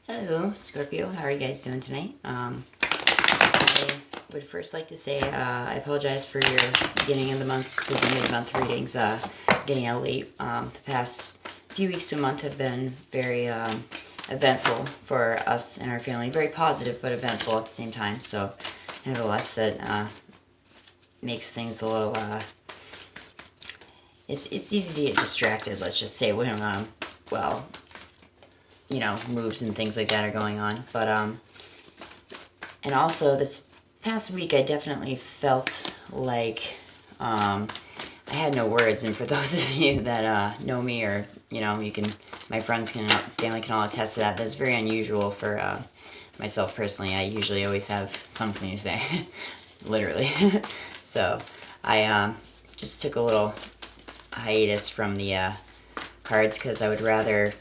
Hello, Scorpio. How are you guys doing tonight? I would first like to say I apologize for your beginning of the month to mid-month readings getting out late. The past few weeks to a month have been very eventful for us and our family. Very positive, but eventful at the same time. So, nevertheless, that makes things a little... it's easy to get distracted, let's just say, when, well, you know, moves and things like that are going on. But, and also this past week I definitely felt like, I had no words. And for those of you that, know me, or, you know, my friends family can all attest to that. That's very unusual for, myself personally. I usually always have something to say, literally. So, I, just took a little hiatus from the, cards, because I would rather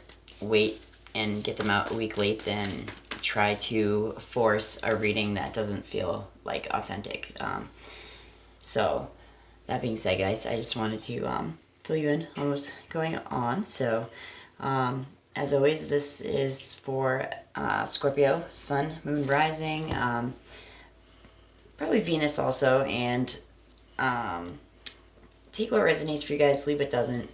wait and get them out a week late than try to force a reading that doesn't feel like authentic. So that being said, guys, I just wanted to fill you in on what's going on. So as always, this is for Scorpio, Sun, Moon, Rising, probably Venus also, and take what resonates for you guys, leave what doesn't.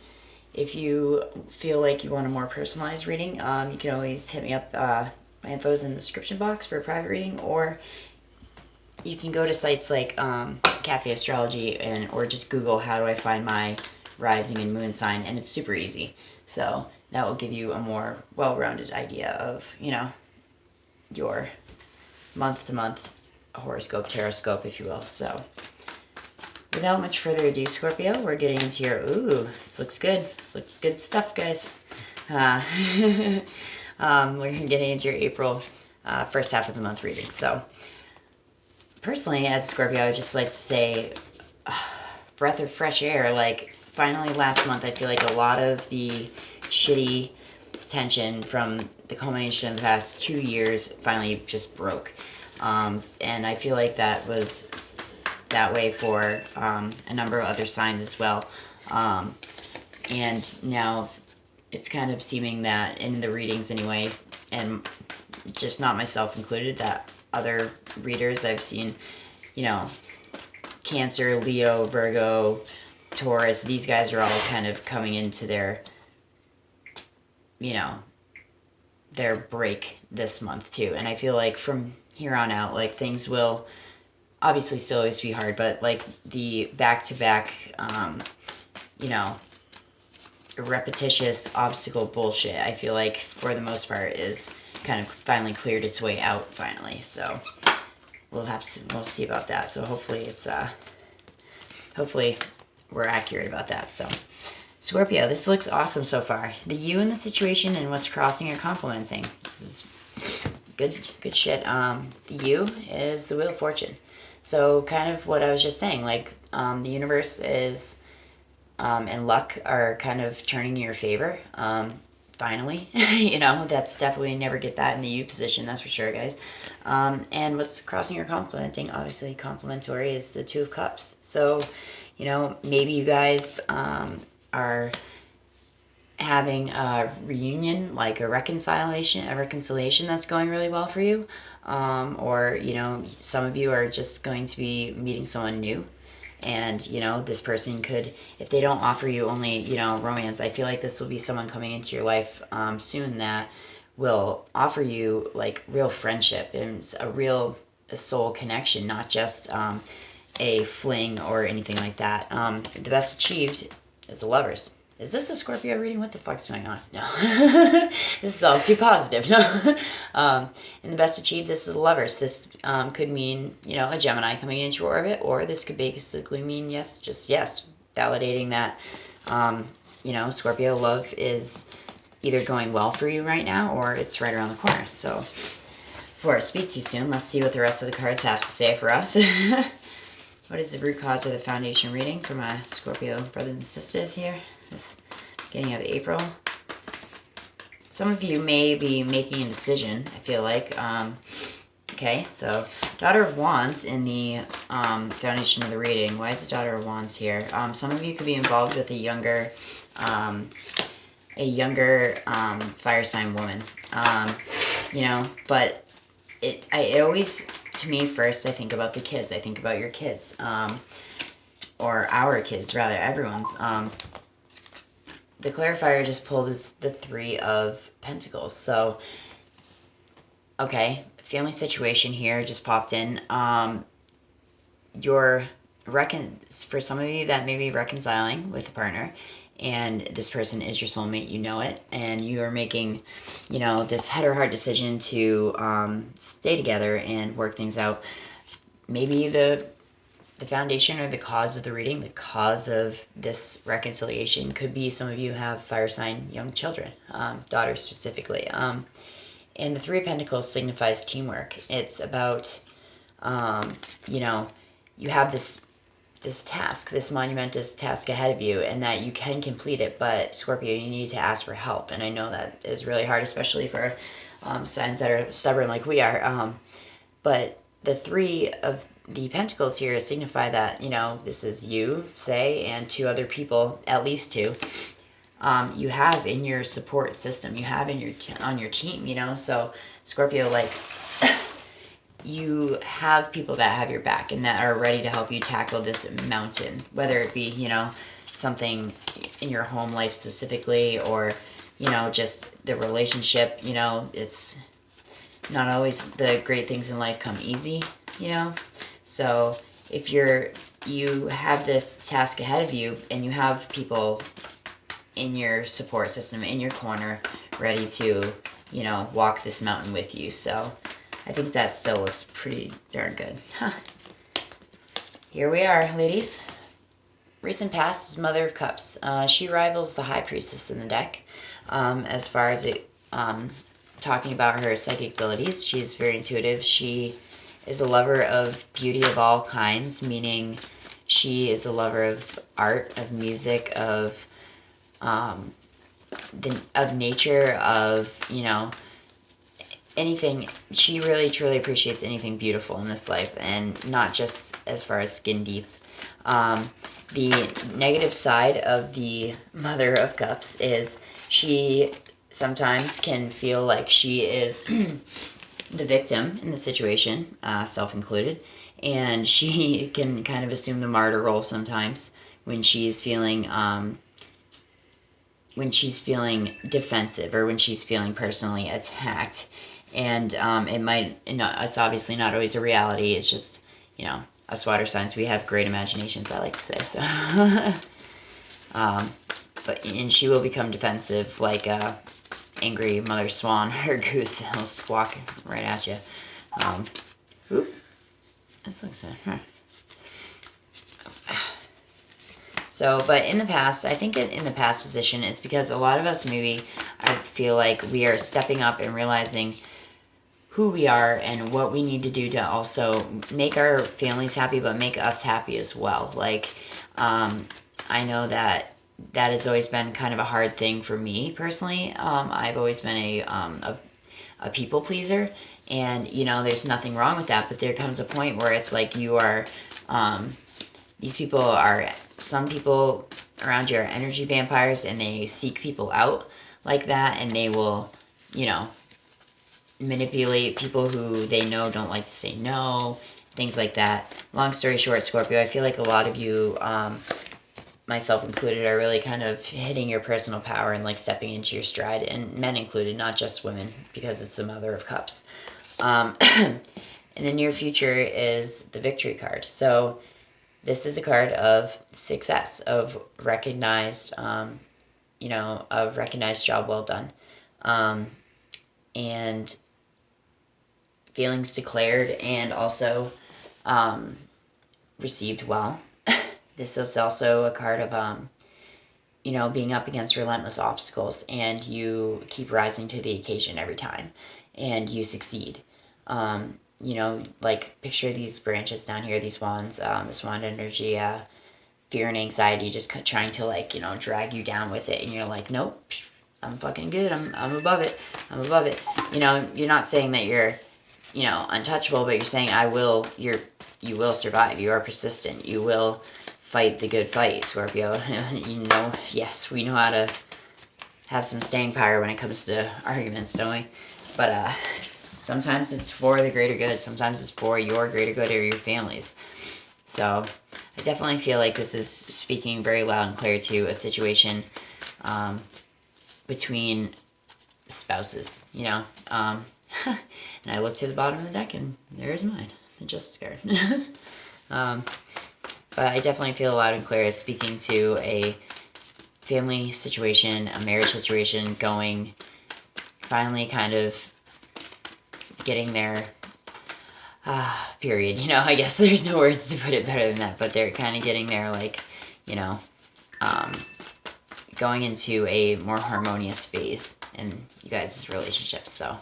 If you feel like you want a more personalized reading, you can always hit me up. My info's in the description box for a private reading, or you can go to sites like Cafe Astrology or just Google how do I find my rising and moon sign, and it's super easy. So that will give you a more well-rounded idea of, you know, your month-to-month horoscope, taroscope, if you will. So without much further ado, Scorpio, we're getting into your, ooh, this looks good. This looks good stuff, guys. We're getting into your April first half of the month reading. So, personally, as Scorpio, I would just like to say, breath of fresh air. Like, finally last month, I feel like a lot of the shitty tension from the culmination of the past 2 years finally just broke. And I feel like that was that way for a number of other signs as well. And now it's kind of seeming that in the readings anyway, and just not myself included, that other readers I've seen, you know, Cancer, Leo, Virgo, Taurus, these guys are all kind of coming into their, you know, their break this month too. And I feel like from here on out, like, things will obviously still always be hard, but like the back-to-back, you know, repetitious obstacle bullshit, I feel like for the most part is kind of finally cleared its way out finally. So we'll see about that. So hopefully it's hopefully we're accurate about that. So Scorpio, this looks awesome so far. The you in the situation and what's crossing or complementing. This is good shit. The you is the Wheel of Fortune. So kind of what I was just saying, like, the universe is, and luck are kind of turning in your favor, finally. You know, that's definitely, never get that in the you position, that's for sure, guys. And what's crossing or complementing, obviously complementary, is the Two of Cups. So, you know, maybe you guys are having a reunion, like a reconciliation that's going really well for you. Or, you know, some of you are just going to be meeting someone new. And, you know, this person could, if they don't offer you only, you know, romance, I feel like this will be someone coming into your life soon that will offer you, like, real friendship and a soul connection, not just a fling or anything like that. The best achieved is the Lovers. Is this a Scorpio reading? What the fuck's going on? No. This is all too positive. No. And the best achieved, this is the Lovers. This could mean, you know, a Gemini coming into your orbit, or this could basically mean yes, just yes, validating that, you know, Scorpio, love is either going well for you right now, or it's right around the corner. So before I speak too soon, let's see what the rest of the cards have to say for us. What is the root cause of the foundation reading for my Scorpio brothers and sisters here? This beginning of April. Some of you may be making a decision, I feel like. Okay, so Daughter of Wands in the foundation of the reading. Why is the Daughter of Wands here? Some of you could be involved with a younger fire sign woman. you know, but it always, to me, first, I think about the kids. I think about your kids, or our kids, rather, everyone's. The clarifier just pulled is the 3 of Pentacles. So, okay, family situation here just popped in. For some of you, that may be reconciling with a partner, and this person is your soulmate, you know it, and you are making, this head or heart decision to stay together and work things out. Maybe the foundation or the cause of the reading, the cause of this reconciliation could be some of you have fire sign young children, daughters specifically. And the 3 of Pentacles signifies teamwork. It's about, you have this task, this monumentous task ahead of you, and that you can complete it, but Scorpio, you need to ask for help. And I know that is really hard, especially for signs that are stubborn like we are. But the 3 of the Pentacles here signify that, this is you, say, and 2 other people, at least 2, you have in your support system, you have on your team, so Scorpio, like, you have people that have your back and that are ready to help you tackle this mountain, whether it be, something in your home life specifically, or, just the relationship. It's not always the great things in life come easy, so if you have this task ahead of you and you have people in your support system, in your corner, ready to, walk this mountain with you. So I think that still looks pretty darn good. Here we are, ladies. Recent past is Mother of Cups. She rivals the High Priestess in the deck, as far as talking about her psychic abilities. She's very intuitive. She is a lover of beauty of all kinds, meaning she is a lover of art, of music, of nature, of, anything. She really truly appreciates anything beautiful in this life, and not just as far as skin deep. The negative side of the Mother of Cups is she sometimes can feel like she is the victim in the situation, self included, and she can kind of assume the martyr role sometimes when she's feeling defensive, or when she's feeling personally attacked. And it's obviously not always a reality. It's just, us water signs, we have great imaginations, I like to say. So, and she will become defensive like a angry mother swan or goose that'll squawk right at you. Oop, this looks good. So, but in the past, I think in the past position, it's because a lot of us maybe, I feel like we are stepping up and realizing who we are and what we need to do to also make our families happy, but make us happy as well. Like, I know that has always been kind of a hard thing for me personally. I've always been a people pleaser, and there's nothing wrong with that, but there comes a point where it's like you are, some people around you are energy vampires, and they seek people out like that, and they will, manipulate people who they know don't like to say no, things like that. Long story short, Scorpio, I feel like a lot of you, myself included, are really kind of hitting your personal power and like stepping into your stride, and men included, not just women, because it's the Mother of Cups. In the near future is the Victory card. So this is a card of success, of recognized, of recognized job well done, and feelings declared, and also received well. This is also a card of, being up against relentless obstacles, and you keep rising to the occasion every time, and you succeed. Like, picture these branches down here, these wands, this wand energy, fear and anxiety just trying to, drag you down with it, and you're like, nope, I'm fucking good, I'm above it, you're not saying that you're, untouchable, but you're saying, you will survive, you are persistent, you will fight the good fight, Scorpio. Yes, we know have some staying power when it comes to arguments, don't we? But sometimes it's for the greater good. Sometimes it's for your greater good or your family's. So I definitely feel like this is speaking very loud and clear to a situation between spouses, you know. And I look to the bottom of the deck, and there's mine, the Justice card. But I definitely feel loud and clear as speaking to a family situation, a marriage situation going, finally kind of getting there, period. You know, I guess there's no words to put it better than that, but they're kind of getting there, like, you know, going into a more harmonious phase in you guys' relationships. So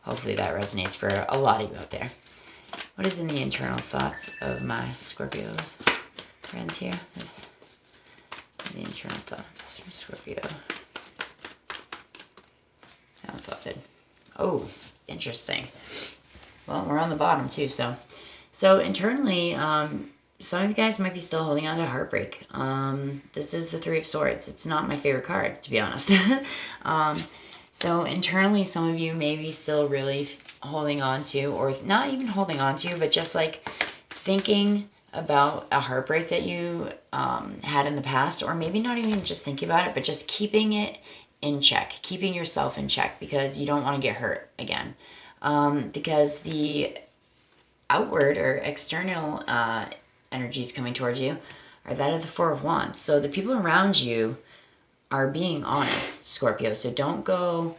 hopefully that resonates for a lot of you out there. What is in the internal thoughts of my Scorpios friends here? This, the internal thoughts from Scorpio. Haven't thought it. Oh, interesting. Well, we're on the bottom too, so internally, some of you guys might be still holding on to heartbreak. This is the Three of Swords. It's not my favorite card, to be honest. So internally, some of you may be still really holding on to, or not even holding on to, but just like thinking about a heartbreak that you had in the past, or maybe not even just thinking about it, but just keeping it in check, keeping yourself in check, because you don't want to get hurt again. Because the outward or external energies coming towards you are that of the Four of Wands. So the people around you are being honest, Scorpio. So don't go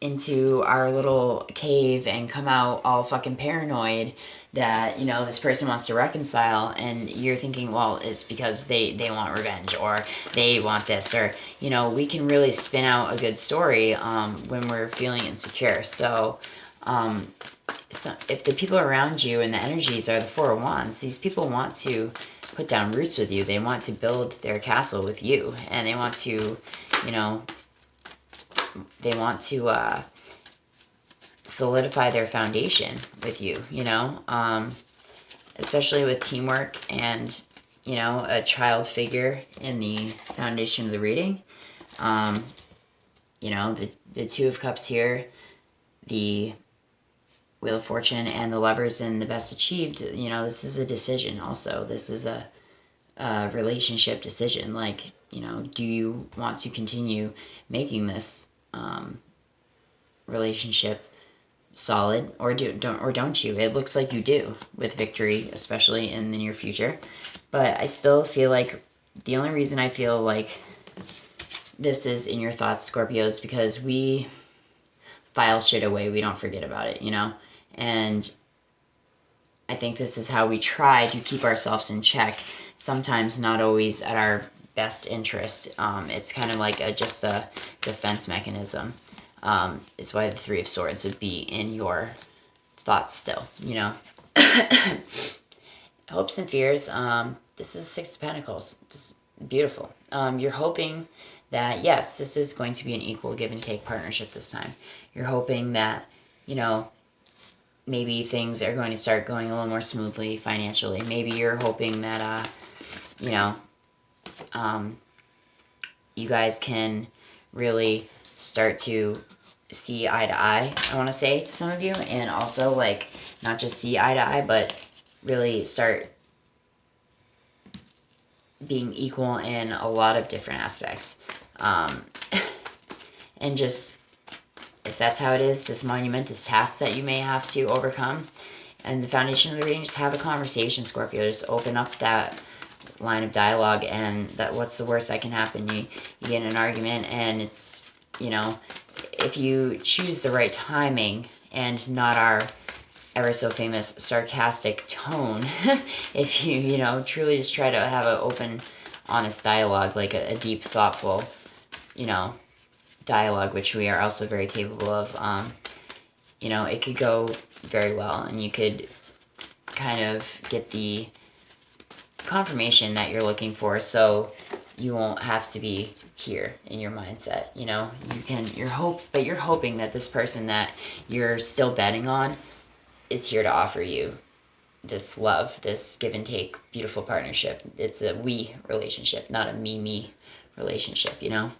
into our little cave and come out all fucking paranoid that, you know, this person wants to reconcile, and you're thinking, well, it's because they want revenge, or they want this, or, you know, we can really spin out a good story when we're feeling insecure. So if the people around you and the energies are the Four of Wands, these people want to put down roots with you. They want to build their castle with you, and they want to, you know, they want to solidify their foundation with you, you know, especially with teamwork and, you know, a child figure in the foundation of the reading. You know, the Two of Cups here, the Wheel of Fortune, and the Lovers and the Best Achieved, you know, this is a decision also. This is a relationship decision. Like, you know, do you want to continue making this relationship solid, or don't you? It looks like you do, with victory, especially in the near future. But I still feel like the only reason I feel like this is in your thoughts, Scorpios, because we file shit away. We don't forget about it, you know? And I think this is how we try to keep ourselves in check. Sometimes not always at our best interest. It's kind of like just a defense mechanism. It's why the Three of Swords would be in your thoughts still, you know? Hopes and fears. This is Six of Pentacles. This is beautiful. You're hoping that, yes, this is going to be an equal give and take partnership this time. You're hoping that, you know, maybe things are going to start going a little more smoothly financially. Maybe you're hoping that, you know, you guys can really start to see eye to eye, I want to say, to some of you. And also, like, not just see eye to eye, but really start being equal in a lot of different aspects. And just, if that's how it is, this monumentous task that you may have to overcome, and the foundation of the reading, just have a conversation, Scorpio. Just open up that line of dialogue, and that, what's the worst that can happen? You get in an argument, and it's, you know, if you choose the right timing and not our ever so famous sarcastic tone, if you know, truly just try to have an open, honest dialogue, like a deep, thoughtful, you know, dialogue, which we are also very capable of, you know, it could go very well, and you could kind of get the confirmation that you're looking for, so you won't have to be here in your mindset, you know. You're hoping that this person that you're still betting on is here to offer you this love, this give and take, beautiful partnership. It's a we relationship, not a me relationship, you know.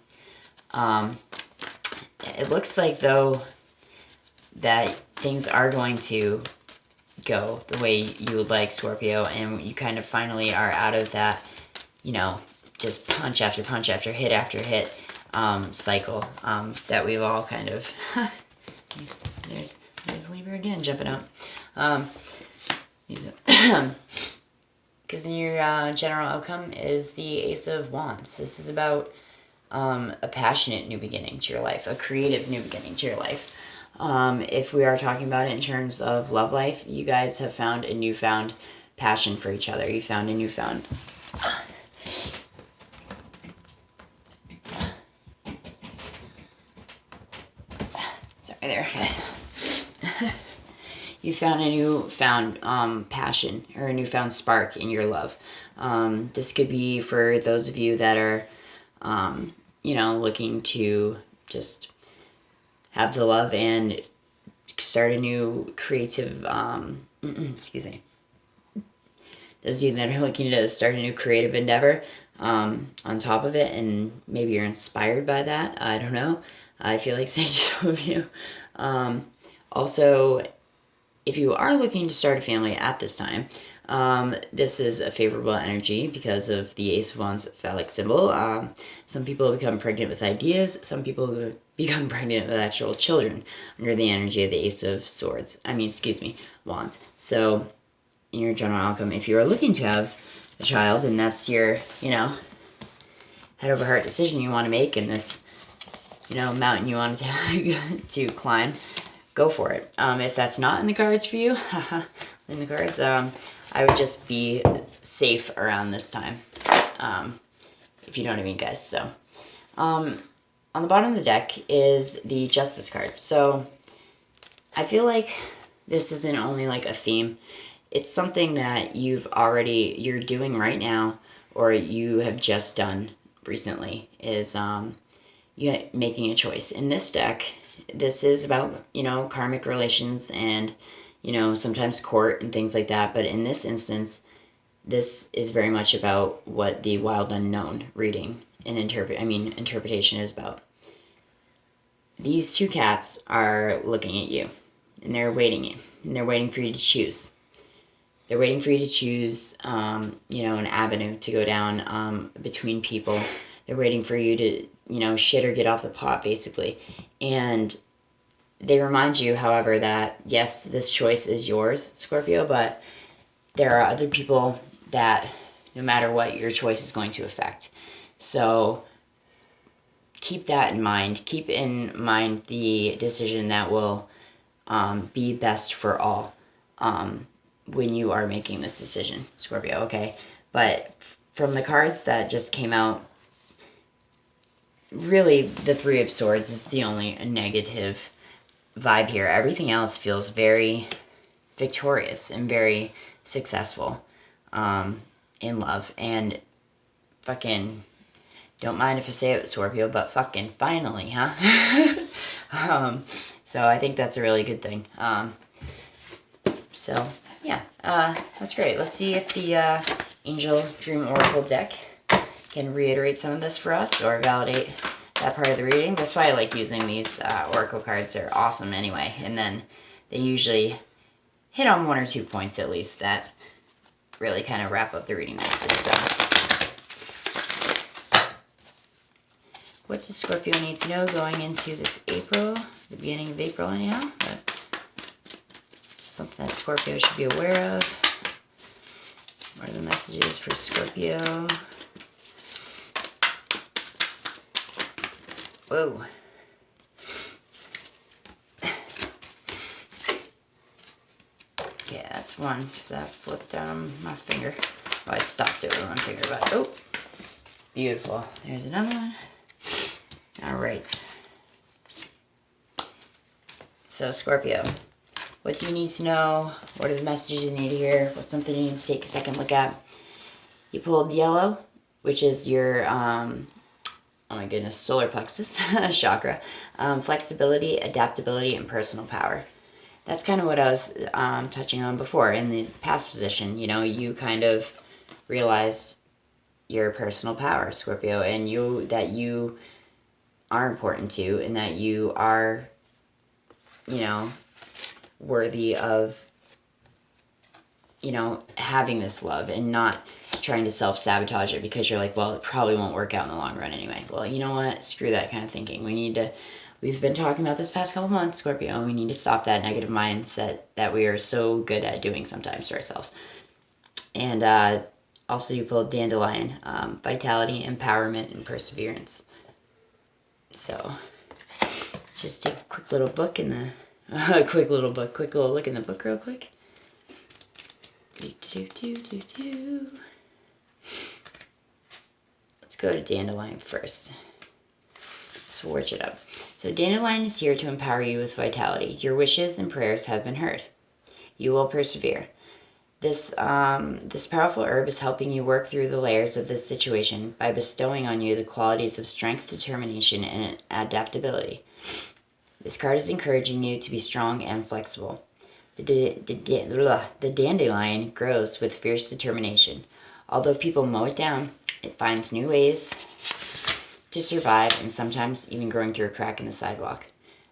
It looks like, though, that things are going to go the way you would like, Scorpio, and you kind of finally are out of that, just punch after punch after hit cycle that we've all kind of... there's Libra again jumping up. Because in your general outcome is the Ace of Wands. This is about a passionate new beginning to your life, a creative new beginning to your life. If we are talking about it in terms of love life, you guys have found a newfound passion for each other. You found a newfound... Sorry there, guys. You found a newfound passion or a newfound spark in your love. This could be for those of you that are, looking to just have the love and start a new creative, excuse me. Those of you that are looking to start a new creative endeavor on top of it, and maybe you're inspired by that. I don't know. I feel like saying to some of you. Also, if you are looking to start a family at this time, this is a favorable energy because of the Ace of Wands phallic symbol. Some people become pregnant with ideas. Some people become pregnant with actual children under the energy of the Ace of Wands. So, in your general outcome, if you are looking to have a child and that's your, head over heart decision you want to make in this, mountain you want to climb, go for it. If that's not in the cards for you, I would just be safe around this time, if you know what I mean, guys. So, on the bottom of the deck is the Justice card. So, I feel like this isn't only like a theme. It's something that you're doing right now, or you have just done recently, is you making a choice. In this deck, this is about, karmic relations and, sometimes court and things like that. But in this instance, this is very much about what the wild unknown reading and interpretation is about. These two cats are looking at you, and they're waiting for you to choose. They're waiting for you to choose, an avenue to go down between people. They're waiting for you to, shit or get off the pot, basically. And they remind you, however, that, yes, this choice is yours, Scorpio, but there are other people that, no matter what, your choice is going to affect. So keep that in mind. Keep in mind the decision that will be best for all when you are making this decision, Scorpio, okay? But from the cards that just came out, really, the Three of Swords is the only negative vibe here. Everything else feels very victorious and very successful in love. And fucking, don't mind if I say it, Scorpio, but fucking finally, huh? So I think that's a really good thing. So, yeah, that's great. Let's see if the Angel Dream Oracle deck can reiterate some of this for us or validate that part of the reading. That's why I like using these Oracle cards. They're awesome anyway. And then they usually hit on one or 2 points at least that really kind of wrap up the reading nicely. So, what does Scorpio need to know going into this April, the beginning of April anyhow? But something that Scorpio should be aware of. What are the messages for Scorpio? Whoa. Yeah, that's one, because I flipped down my finger. Well, I stopped it with one finger, but, oh, beautiful. There's another one. All right. So, Scorpio, what do you need to know? What are the messages you need to hear? What's something you need to take a second look at? You pulled yellow, which is your, oh my goodness, solar plexus chakra. Flexibility, adaptability, and personal power. That's kind of what I was touching on before in the past position. You kind of realized your personal power, Scorpio, and you are important to you and that you are, you know, worthy of, you know, having this love and not trying to self-sabotage it because you're like, well, it probably won't work out in the long run anyway. Well, you know what? Screw that kind of thinking. We've been talking about this past couple months, Scorpio, and we need to stop that negative mindset that we are so good at doing sometimes to ourselves. And also you pulled Dandelion, vitality, empowerment, and perseverance. So let's just take a quick little look in the, quick little look in the book real quick. Let's go to Dandelion first. Switch it up. So Dandelion is here to empower you with vitality. Your wishes and prayers have been heard. You will persevere. This powerful herb is helping you work through the layers of this situation by bestowing on you the qualities of strength, determination, and adaptability. This card is encouraging you to be strong and flexible. The dandelion grows with fierce determination. Although people mow it down, it finds new ways to survive and sometimes even growing through a crack in the sidewalk.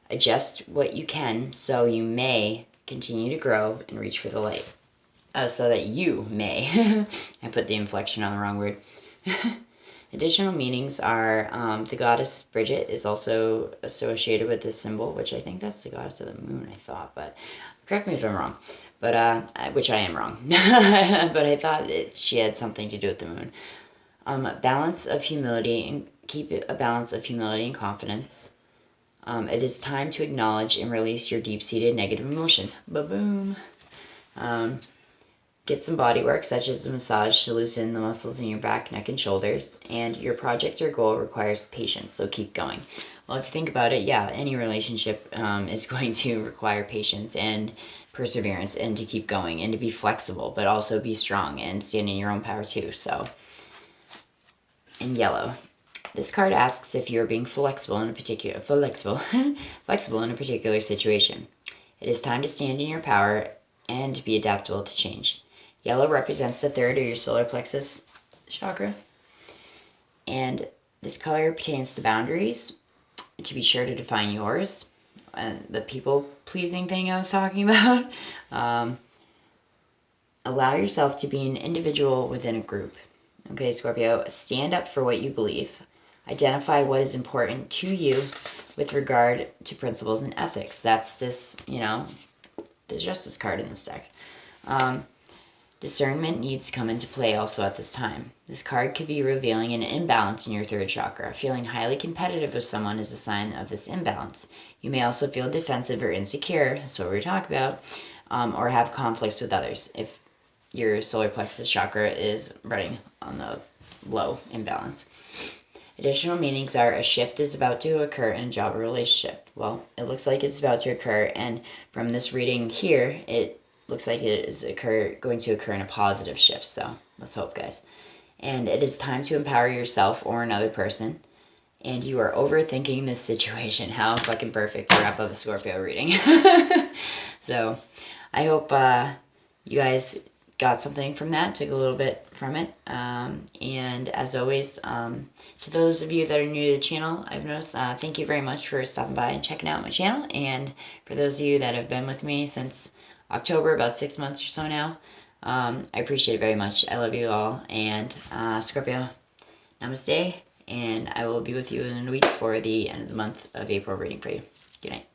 Adjust what you can so you may continue to grow and reach for the light. So that you may. I put the inflection on the wrong word. Additional meanings are the goddess Bridget is also associated with this symbol, which I think that's the goddess of the moon, I thought, but correct me if I'm wrong. But which I am wrong. But I thought she had something to do with the moon. Balance of humility, and keep a balance of humility and confidence. It is time to acknowledge and release your deep-seated negative emotions. Ba-boom. Get some body work, such as a massage, to loosen the muscles in your back, neck, and shoulders. And your project or goal requires patience, so keep going. Well, if you think about it, yeah, any relationship is going to require patience and perseverance and to keep going and to be flexible, but also be strong and stand in your own power too. So, in yellow, this card asks if you are being flexible in a particular situation. It is time to stand in your power and be adaptable to change. Yellow represents the third or your solar plexus chakra. And this color pertains to boundaries. To be sure to define yours. The people-pleasing thing I was talking about. Allow yourself to be an individual within a group. Okay, Scorpio, stand up for what you believe. Identify what is important to you with regard to principles and ethics. That's this, the Justice card in this deck. Discernment needs to come into play also at this time. This card could be revealing an imbalance in your third chakra. Feeling highly competitive with someone is a sign of this imbalance. You may also feel defensive or insecure, that's what we were talking about, or have conflicts with others if your solar plexus chakra is running on the low imbalance. Additional meanings are a shift is about to occur in a job or relationship. Well, it looks like it's about to occur, and from this reading here, it looks like it is going to occur in a positive shift, so let's hope, guys. And it is time to empower yourself or another person, and you are overthinking this situation. How fucking perfect to wrap up a Scorpio reading. So, I hope you guys got something from that, took a little bit from it, and as always, to those of you that are new to the channel, I've noticed, thank you very much for stopping by and checking out my channel, and for those of you that have been with me since October, about 6 months or so now, I appreciate it very much. I love you all, and Scorpio, namaste, and I will be with you in a week for the end of the month of April reading for you. Good night.